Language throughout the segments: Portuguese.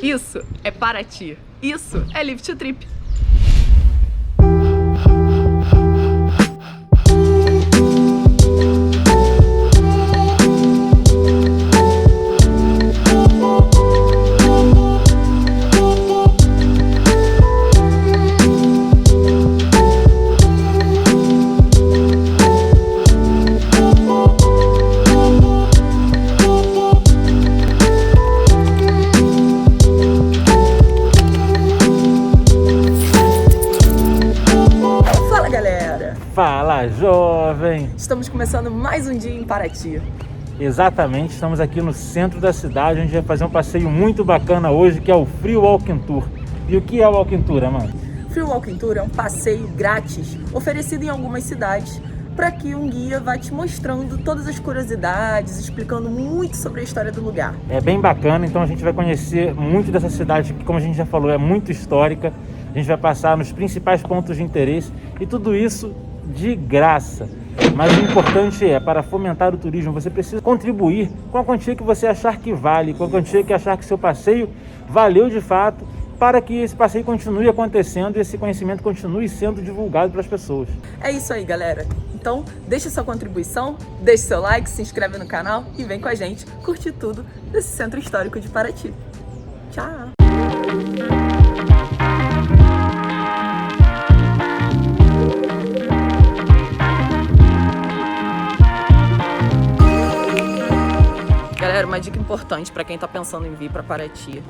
Isso é Paraty. Isso é Live to Trip. Fala, jovem! Estamos começando mais um dia em Paraty. Exatamente, estamos aqui no centro da cidade, onde a gente vai fazer um passeio muito bacana hoje, que é o Free Walking Tour. E o que é o Walking Tour, Amanda? Free Walking Tour é um passeio grátis, oferecido em algumas cidades, para que um guia vá te mostrando todas as curiosidades, explicando muito sobre a história do lugar. É bem bacana, então a gente vai conhecer muito dessa cidade, que, como a gente já falou, é muito histórica. A gente vai passar nos principais pontos de interesse e tudo isso de graça. Mas o importante é, para fomentar o turismo, você precisa contribuir com a quantia que você achar que vale, com a quantia que achar que seu passeio valeu de fato, para que esse passeio continue acontecendo e esse conhecimento continue sendo divulgado para as pessoas. É isso aí, galera. Então, deixa sua contribuição, deixe seu like, se inscreve no canal e vem com a gente curtir tudo desse centro histórico de Paraty. Tchau! Galera, uma dica importante para quem está pensando em vir para Paraty: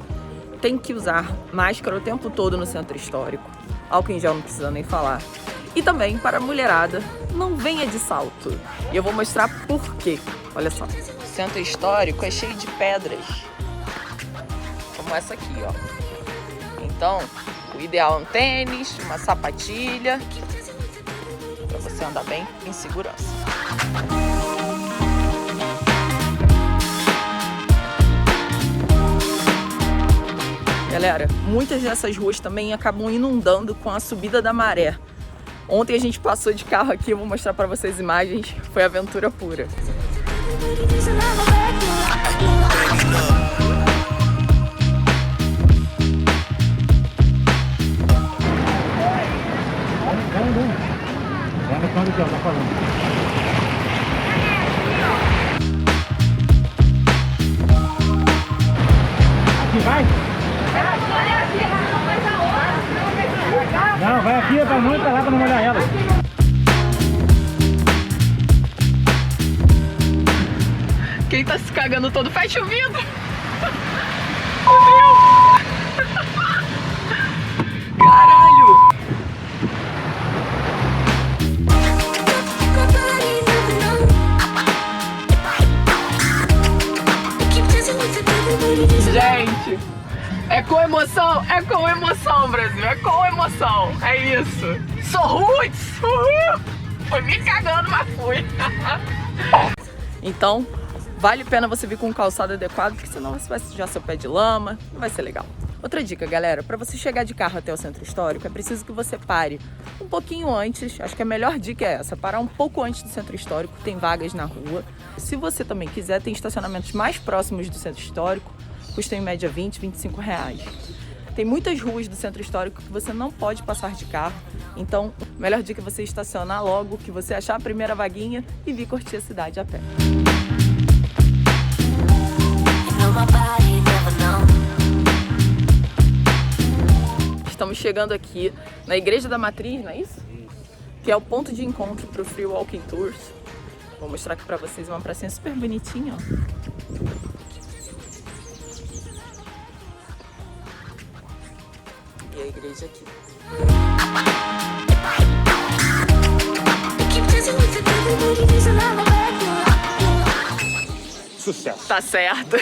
tem que usar máscara o tempo todo no centro histórico. Álcool em gel não precisa nem falar. E também, para a mulherada, não venha de salto. E eu vou mostrar por quê. Olha só, o centro histórico é cheio de pedras, como essa aqui, ó. Então, o ideal é um tênis, uma sapatilha, para você andar bem em segurança. Galera, muitas dessas ruas também acabam inundando com a subida da maré. Ontem a gente passou de carro aqui, eu vou mostrar pra vocês imagens, foi aventura pura. Aqui vai? Não, vai aqui pra não ir pra lá pra não molhar ela. Quem tá se cagando todo, fecha o vidro! Caralho! Gente, é com emoção, Brasil, é com emoção, é isso. Sou roots, uhul! Foi me cagando, mas fui. Então, vale a pena você vir com um calçado adequado, porque senão você vai sujar seu pé de lama, não vai ser legal. Outra dica, galera, para você chegar de carro até o centro histórico, é preciso que você pare um pouquinho antes. Acho que a melhor dica é essa, parar um pouco antes do centro histórico, tem vagas na rua. Se você também quiser, tem estacionamentos mais próximos do centro histórico, custam em média R$20, R$25. Tem muitas ruas do centro histórico que você não pode passar de carro, então a melhor dica é você estacionar logo que você achar a primeira vaguinha e vir curtir a cidade a pé. Estamos chegando aqui na Igreja da Matriz, não é isso? Que é o ponto de encontro para o Free Walking Tours. Vou mostrar aqui para vocês uma pracinha super bonitinha, ó. E a igreja aqui. Sucesso! Tá certo.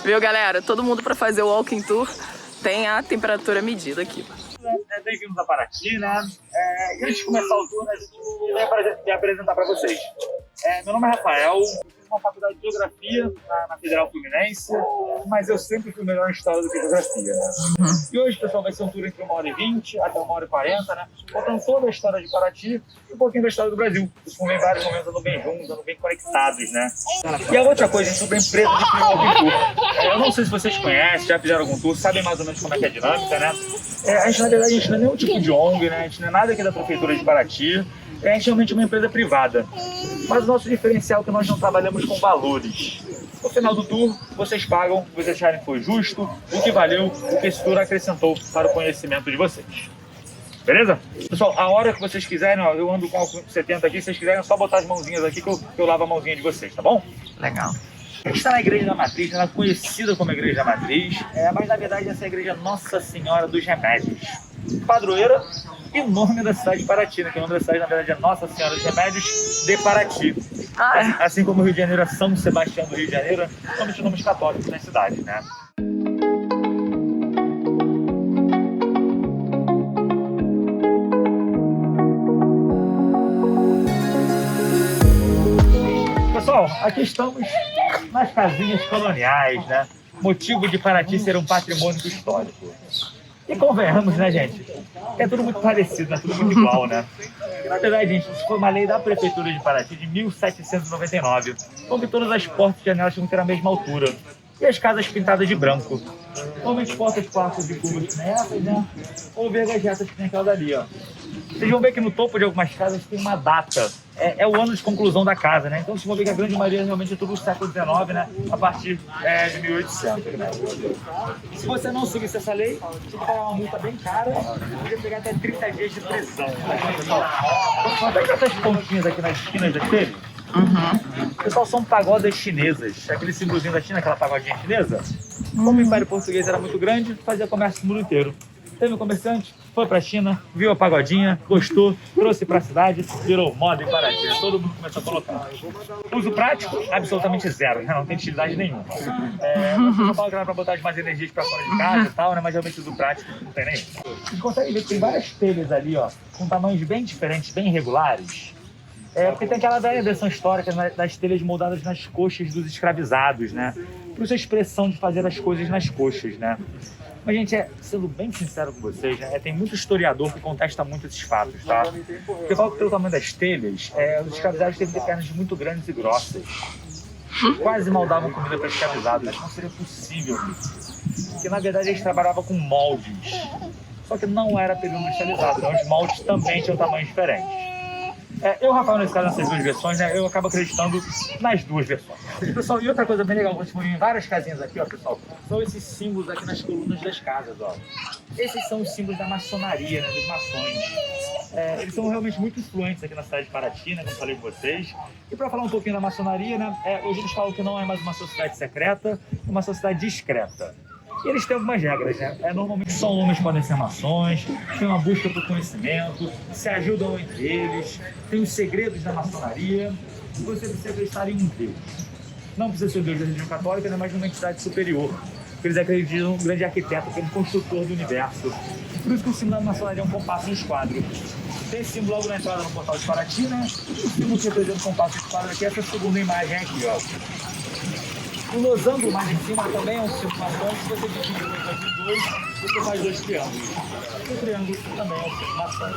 Viu, galera? Todo mundo para fazer o Walking Tour tem a temperatura medida aqui. Bem-vindos a Paraty, né? E antes de começar o tour, a gente vai apresentar para vocês. Meu nome é Rafael, eu fiz uma faculdade de Geografia na Federal Fluminense. mas eu sempre fui melhor em história do que geografia, né? E hoje, pessoal, vai ser um tour entre 1h20 até 1h40, né? Contando toda a história de Paraty e um pouquinho da história do Brasil. Vocês vão ver em vários momentos andando bem juntos, andando bem conectados, né? E a outra coisa, sobre a empresa de Free Walking Tour. Eu não sei se vocês conhecem, já fizeram algum tour, sabem mais ou menos como é que é a dinâmica, né? A gente, na verdade, a gente não é nenhum tipo de ONG, né? A gente não é nada aqui da Prefeitura de Paraty. A gente é realmente uma empresa privada. Mas o nosso diferencial é que nós não trabalhamos com valores. No final do tour, vocês pagam, vocês acharem que foi justo, o que valeu, o que esse tour acrescentou para o conhecimento de vocês. Beleza? Pessoal, a hora que vocês quiserem, ó, eu ando com o 70 aqui, se vocês quiserem é só botar as mãozinhas aqui que eu lavo a mãozinha de vocês, tá bom? Legal. A gente está na Igreja da Matriz, ela é conhecida como Igreja da Matriz, mas na verdade essa é a Igreja Nossa Senhora dos Remédios. Padroeira e nome da cidade de Paraty, né? Que o nome da cidade na verdade é Nossa Senhora dos Remédios de Paraty. Assim como o Rio de Janeiro é São Sebastião do Rio de Janeiro, são os nomes católicos na cidade, né? Pessoal, aqui estamos nas casinhas coloniais, né? Motivo de Paraty ser um patrimônio histórico. E convenhamos, né, gente? É tudo muito parecido, né? Tudo muito igual, né? E, na verdade, gente, isso foi uma lei da Prefeitura de Paraty de 1799, onde todas as portas e janelas tinham que ter a mesma altura. E as casas pintadas de branco. Normalmente portas quartas de curvas nessas, né? Ou vergas retas que tem aquelas ali, ó. Vocês vão ver que no topo de algumas casas tem uma data. É o ano de conclusão da casa, né? Então vocês vão ver que a grande maioria realmente é tudo do século XIX, né? A partir de 1800, né? Se você não seguisse essa lei, você vai pagar uma multa bem cara, poderia pegar até 30 dias de prisão. Só tem essas pontinhas aqui nas esquinas daqui. Pessoal, são pagodas chinesas. Aquele símbolozinho da China, aquela pagodinha chinesa. Como o Império Português era muito grande, fazia comércio no mundo inteiro. Teve um comerciante, foi pra China, viu a pagodinha, gostou, trouxe pra cidade, virou moda em Paraty. Todo mundo começou a colocar. Uso prático, absolutamente zero, né? Não tem utilidade nenhuma. Você fala que era pra botar mais energias pra fora de casa e tal, né? Mas realmente uso prático não tem nem. Vocês conseguem ver que tem várias telhas ali, ó, com tamanhos bem diferentes, bem irregulares. Porque tem aquela velha versão histórica das telhas moldadas nas coxas dos escravizados, né? Por isso a expressão de fazer as coisas nas coxas, né? Mas, gente, sendo bem sincero com vocês, né? Tem muito historiador que contesta muito esses fatos, tá? Porque fala que pelo tamanho das telhas, os escravizados têm pernas muito grandes e grossas. Quase mal davam comida para escravizados, mas não seria possível isso. Porque, na verdade, eles trabalhavam com moldes. Só que não era período industrializado, né? Os moldes também tinham tamanhos diferentes. Eu, Rafael, nesse caso, nessas duas versões, né, eu acabo acreditando nas duas versões. Pessoal, e outra coisa bem legal, vocês em várias casinhas aqui, ó, pessoal, são esses símbolos aqui nas colunas das casas, ó. Esses são os símbolos da maçonaria, né, dos maçons. Eles são realmente muito influentes aqui na cidade de Paraty, né, como falei com vocês. E para falar um pouquinho da maçonaria, né, hoje eles falam que não é mais uma sociedade secreta, é uma sociedade discreta. E eles têm algumas regras, né? Normalmente só homens podem ser maçons, tem uma busca por conhecimento, se ajudam entre eles, tem os segredos da maçonaria, e você precisa acreditar em um Deus. Não precisa ser o Deus da religião católica, né? Mas numa entidade superior. Eles acreditam um grande arquiteto, que é um construtor do universo. Por isso que o símbolo da maçonaria é um compasso de esquadro. Tem esse símbolo logo na entrada no portal de Paraty, né? O símbolo que representa o compasso de esquadro aqui é essa segunda imagem aqui, ó. O losango mais em cima também é um símbolo maçom. Se você dividir o losango em dois, você faz dois triângulos. O triângulo também é um símbolo maçom.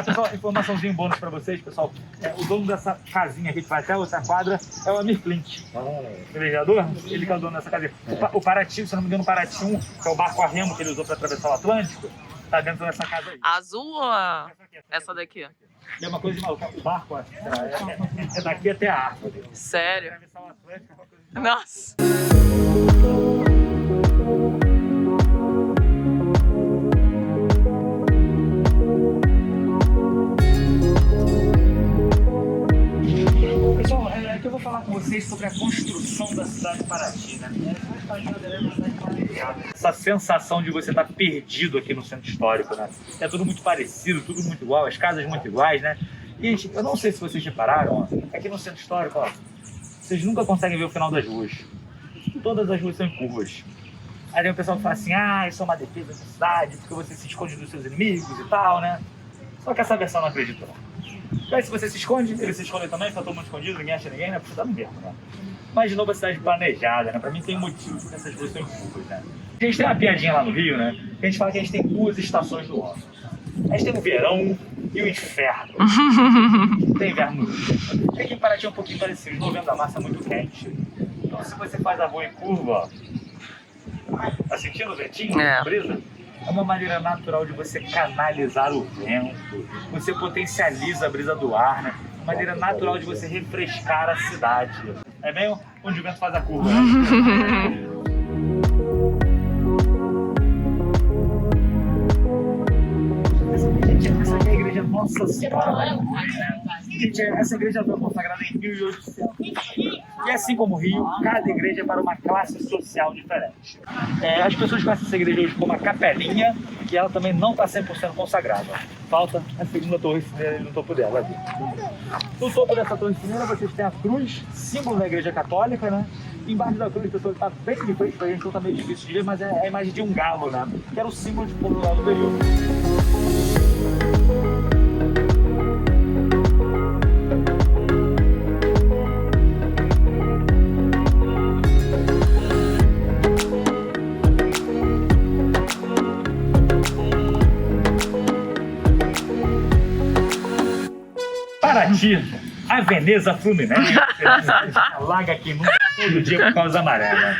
Pessoal, informaçãozinho bônus para vocês, pessoal. O dono dessa casinha aqui que vai até outra quadra é o Amir Klint. Velejador, ele que é o dono dessa casinha. O Paraty, se não me engano, o Paraty 1, que é o barco a remo que ele usou para atravessar o Atlântico, tá dentro dessa casa aí. Azul ou essa daqui? É uma coisa de maluco. O barco é daqui até a árvore. Sério? Atravessar o Atlântico é uma coisa de Nossa! Pessoal, aqui eu vou falar com vocês sobre a construção da cidade de Paraty, né? Essa sensação de você estar perdido aqui no centro histórico, né? É tudo muito parecido, tudo muito igual, as casas muito iguais, né? E, gente, eu não sei se vocês repararam, ó, aqui no centro histórico, ó, vocês nunca conseguem ver o final das ruas. Todas as ruas são em curvas. Aí tem o pessoal que fala assim, isso é uma defesa da cidade, porque você se esconde dos seus inimigos e tal, né? Só que essa versão não acredita, não. Aí se você se esconde, eles se escondem também, fica todo mundo escondido, ninguém acha ninguém, né? Porque você tá no mesmo, né? Mas de novo a cidade planejada, né? Pra mim tem motivo porque essas duas são curvas, né? A gente tem uma piadinha lá no Rio, né? Que a gente fala que a gente tem 2 estações do ano. A gente tem o verão e o inferno. Tem inverno no Rio. Aqui em Paraty é um pouquinho parecido. Novembro da massa é muito quente. Então se você faz a rua em curva, ó, tá sentindo o ventinho? É. Brisa? É uma maneira natural de você canalizar o vento. Você potencializa a brisa do ar, né? Uma maneira natural de você refrescar a cidade. É bem onde o vento faz a curva, né? Essa aqui é a igreja Nossa Senhora. Gente, essa igreja foi consagrada em 1800. E assim como o Rio, cada igreja é para uma classe social diferente. As pessoas conhecem essa igreja hoje como a Capelinha, que ela também não está 100% consagrada. Falta a segunda torre cineira no topo dela. No topo dessa torre cineira vocês têm a cruz, símbolo da igreja católica, né? Embaixo da cruz, pessoal, está bem de frente pra gente, então tá meio difícil de ver, mas é a imagem de um galo, né? Que era o símbolo de povo lá do período. Paraty, a Veneza Fluminense, alaga aqui muito todo dia por causa da maré, né?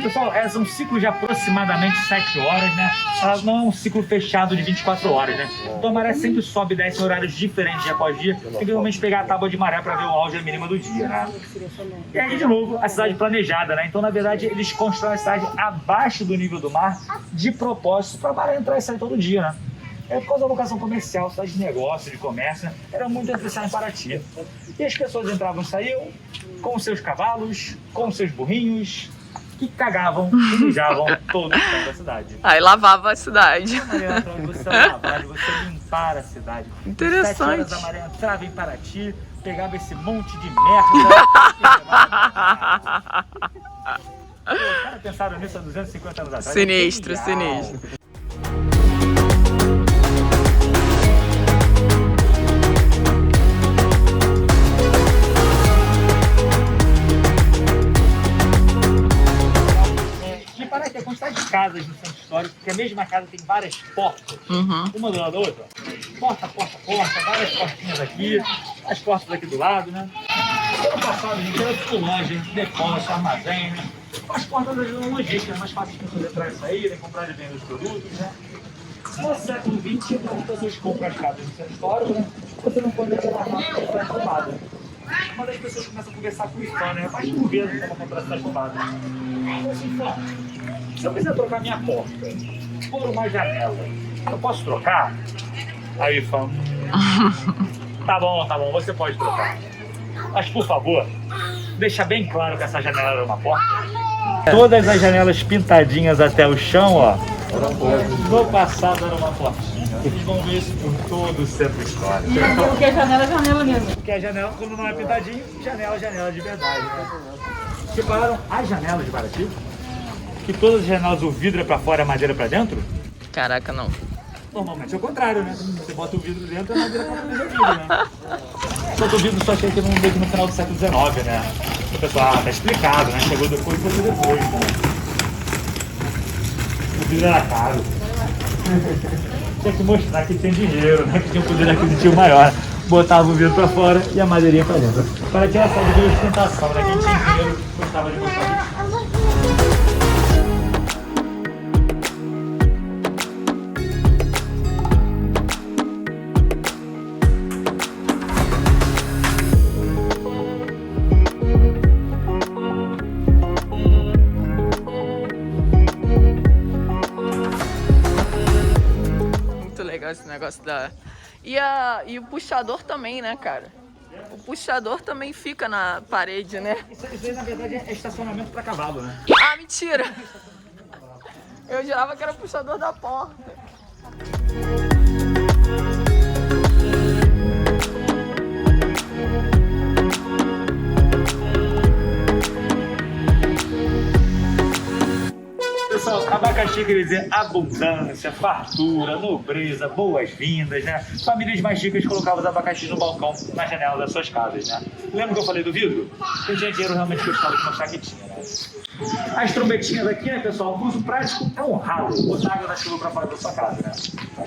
Pessoal, são ciclos de aproximadamente 7 horas, né? Ela não é um ciclo fechado de 24 horas, né? Então a maré sempre sobe e desce em horários diferentes dia após dia. Tem que realmente pegar a tábua de maré para ver o auge e a mínima do dia, né? E aí, de novo, a cidade planejada, né? Então, na verdade, eles constroem a cidade abaixo do nível do mar de propósito para a maré entrar e sair todo dia, né? É por causa da vocação comercial, cidade de negócio, de comércio, né? Era muito especial em Paraty. E as pessoas entravam e saíam com seus cavalos, com seus burrinhos, que cagavam e mijavam todo o chão da cidade. Aí lavava a cidade. A maré entrava de você lavar, de você limpar a cidade. Interessante. 7 horas a maré entrava em Paraty, pegava esse monte de merda e levava. Os caras pensaram nisso há 250 anos atrás. Sinistro, Genial. sinistro. Parece a quantidade de casas no centro histórico, porque a mesma casa tem várias portas, uma do lado da outra. Porta, várias portinhas aqui, as portas aqui do lado, né? Ano passado, gente, era tudo loja, depósito, armazém, né? As portas ajudam logística, é mais fácil as pessoas entrarem e saírem, comprarem bem os produtos, né? No século XX, as pessoas compram as casas no centro histórico, né? Você não pode levar nada para estar roubada. Uma das pessoas começa a conversar com o fã, né? Faz por vezes como comprar essa roubada. Então, assim, fã, se eu quiser trocar minha porta por uma janela, eu posso trocar? Aí fã, tá bom, você pode trocar. Mas por favor, deixa bem claro que essa janela era uma porta. Todas as janelas pintadinhas até o chão, ó. No passado era uma portinha. Vocês vão ver isso por todo o centro histórico. Porque a janela é janela mesmo. Porque a janela, quando não é pintadinho, janela de verdade, né? Separaram as janelas de Paraty? Que todas as janelas, o vidro é pra fora e a madeira pra dentro? Caraca, não. Normalmente é o contrário, né? Você bota o vidro dentro e a madeira pra fora do vidro, né? Só que o vidro só chega meio que no final do século XIX, né? O pessoal, tá explicado, né? Chegou depois e foi depois, né? O vidro era caro. Tinha que mostrar que tinha dinheiro, né? Que tinha um poder aquisitivo maior. Botava o vidro pra fora e a madeirinha pra dentro. Para que ela saia de ostentação, né? Quem tinha dinheiro gostava de mostrar isso. Esse negócio da... E o puxador também, né, cara? O puxador também fica na parede, né? Isso aí, na verdade, é estacionamento pra cavalo, né? Ah, mentira! Eu jurava que era o puxador da porta. Pessoal, abacaxi quer dizer abundância, fartura, nobreza, boas-vindas, né? Famílias mais ricas colocavam os abacaxis no balcão, na janela das suas casas, né? Lembra que eu falei do vidro? Quem tinha dinheiro realmente gostava de mostrar que tinha, né? As trombetinhas aqui, né, pessoal, o uso prático é um ralo, botar água da chuva pra fora da sua casa, né?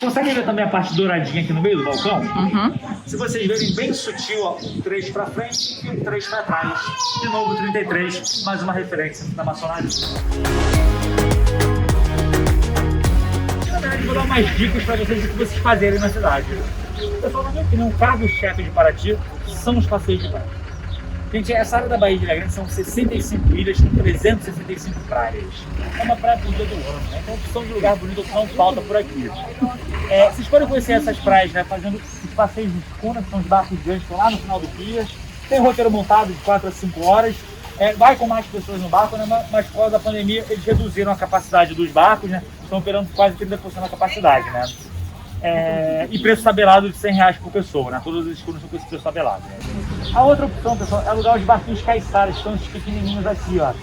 Consegue ver também a parte douradinha aqui no meio do balcão? Se vocês verem bem sutil, ó, um 3 pra frente e um 3 pra trás. De novo, 33, mais uma referência da maçonaria. Na verdade, vou dar umas dicas para vocês, o que vocês fazerem na cidade. Pessoal, na minha opinião, o cargo-chefe de Paraty são os passeios de praia. Gente, essa área da Baía de Ilha Grande são 65 ilhas com 365 praias. É uma praia por dia do ano, né? Então, opção de lugar bonito não falta por aqui. Vocês podem conhecer essas praias, né? Fazendo os passeios de escuna, que são os barcos grandes, que estão lá no final do Pias. Tem roteiro montado de 4 a 5 horas. Vai com mais pessoas no barco, né? Mas por causa da pandemia, eles reduziram a capacidade dos barcos, né? Estão operando quase 30% da capacidade, né? E preço tabelado de R$100 por pessoa, né? Todas as escuras são com esse preço tabelado, né? A outra opção, pessoal, é alugar os barquinhos caiçaras, que são esses pequenininhos aqui, ó.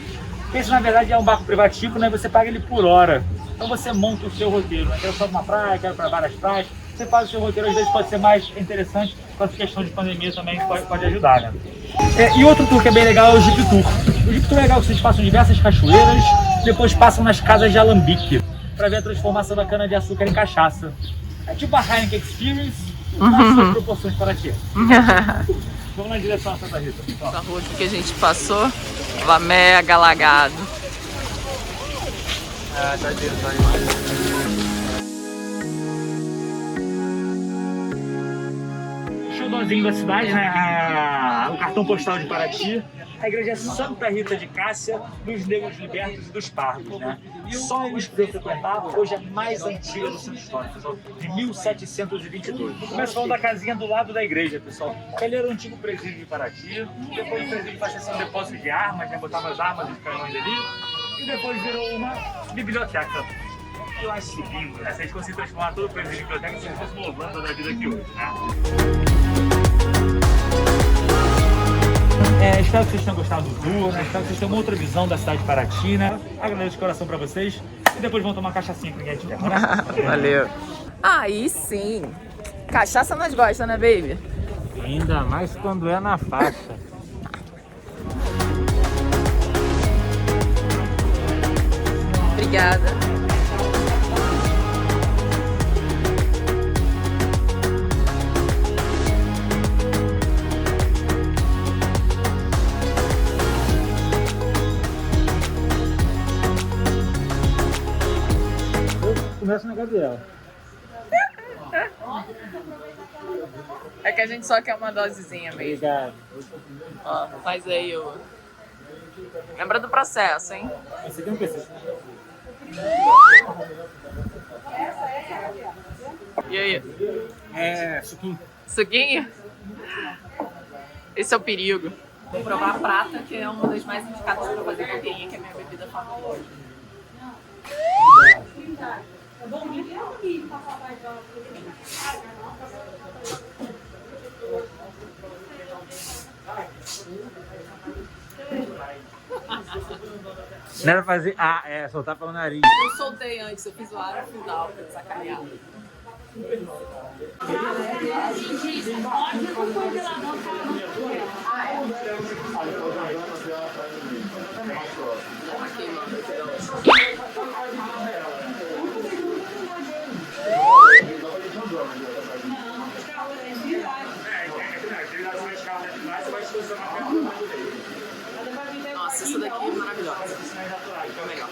Esse, na verdade, é um barco privativo, né? Você paga ele por hora. Então você monta o seu roteiro, né? Quero só uma praia, quero para várias praias. Você faz o seu roteiro, às vezes pode ser mais interessante, com essa questão de pandemia também pode ajudar, né? E outro tour que é bem legal é o Jeep Tour. O Jeep Tour é legal que vocês passam diversas cachoeiras, depois passam nas casas de alambique, para ver a transformação da cana-de-açúcar em cachaça. É tipo a Heineken Experience, nas suas proporções para ti. Vamos na direção a Santa Rita, pessoal. Essa rua que a gente passou, tava mega alagado. Showzinho da cidade, né? O cartão postal de Paraty. A igreja Santa Rita de Cássia, dos Negros Libertos e dos Pardos, né? Só os que eu frequentava, hoje é mais antiga do centro histórico, pessoal, de 1722. Começa falando da casinha do lado da igreja, pessoal. Ele era o antigo presídio de Paraty, depois o presídio passou a ser um depósito de armas, né? Botava as armas e os canhões ali, e depois virou uma biblioteca. Eu acho isso lindo, né? Se a gente conseguir transformar todo o presídio em biblioteca, se fosse uma Holanda da vida aqui hoje, né? Espero que vocês tenham gostado do tour, né? Espero que vocês tenham uma outra visão da cidade de Paraty, né? Agradeço de coração pra vocês e depois vão tomar uma cachaçinha que ninguém tiver, né? Valeu. Aí sim. Cachaça nós gostamos, né, baby? Ainda mais quando é na faixa. Obrigada. Começa na Gabriela. É que a gente só quer uma dosezinha mesmo. Obrigado. Ó, faz aí o... Lembra do processo, hein? Esse aqui é um PC. E aí? Suquinho. Suquinho? Esse é o perigo. Vou provar a prata, que é uma das mais indicadas para fazer caipirinha, que é a minha bebida favorita. Não era fazer. Soltar pelo nariz. Eu soltei antes, eu fiz o ar final pra sacanear. Nossa, essa daqui é maravilhosa. É melhor.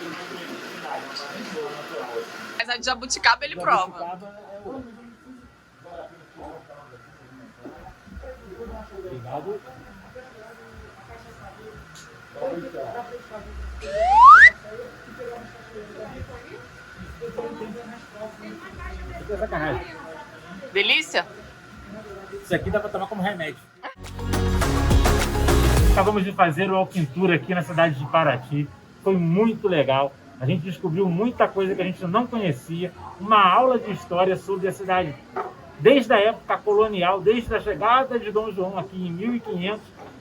Mas a de jabuticaba ele prova. Obrigado. Delícia? Isso aqui dá pra tomar como remédio. Acabamos de fazer o walking tour aqui na cidade de Paraty. Foi muito legal. A gente descobriu muita coisa que a gente não conhecia. Uma aula de história sobre a cidade. Desde a época colonial, desde a chegada de Dom João aqui em 1500,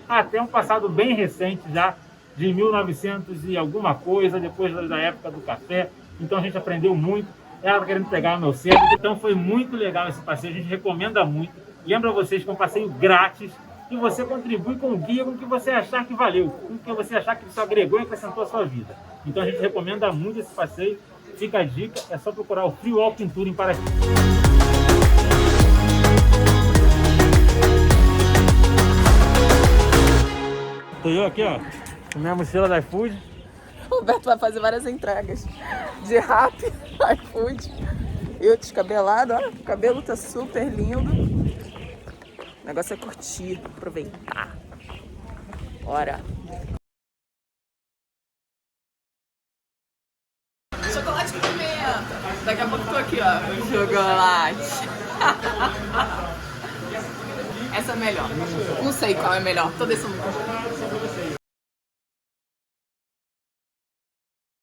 até um passado bem recente já, de 1900 e alguma coisa, depois da época do café. Então a gente aprendeu muito. Ela tá querendo pegar o meu cedo. Então foi muito legal esse passeio, a gente recomenda muito. Lembra vocês que é um passeio grátis e você contribui com o guia com o que você achar que valeu, com o que você achar que isso agregou e acrescentou a sua vida. Então a gente recomenda muito esse passeio. Fica a dica, é só procurar o Free Walking Tour em Paraty. Tô eu aqui, ó, com minha mochila da iFood. O Roberto vai fazer várias entregas de rap, iFood. Eu descabelado, ó. O cabelo tá super lindo. O negócio é curtir, aproveitar. Bora. Chocolate com pimenta. Daqui a pouco tô aqui, ó. Chocolate. Essa é melhor. Não sei qual é melhor. Tô descendo.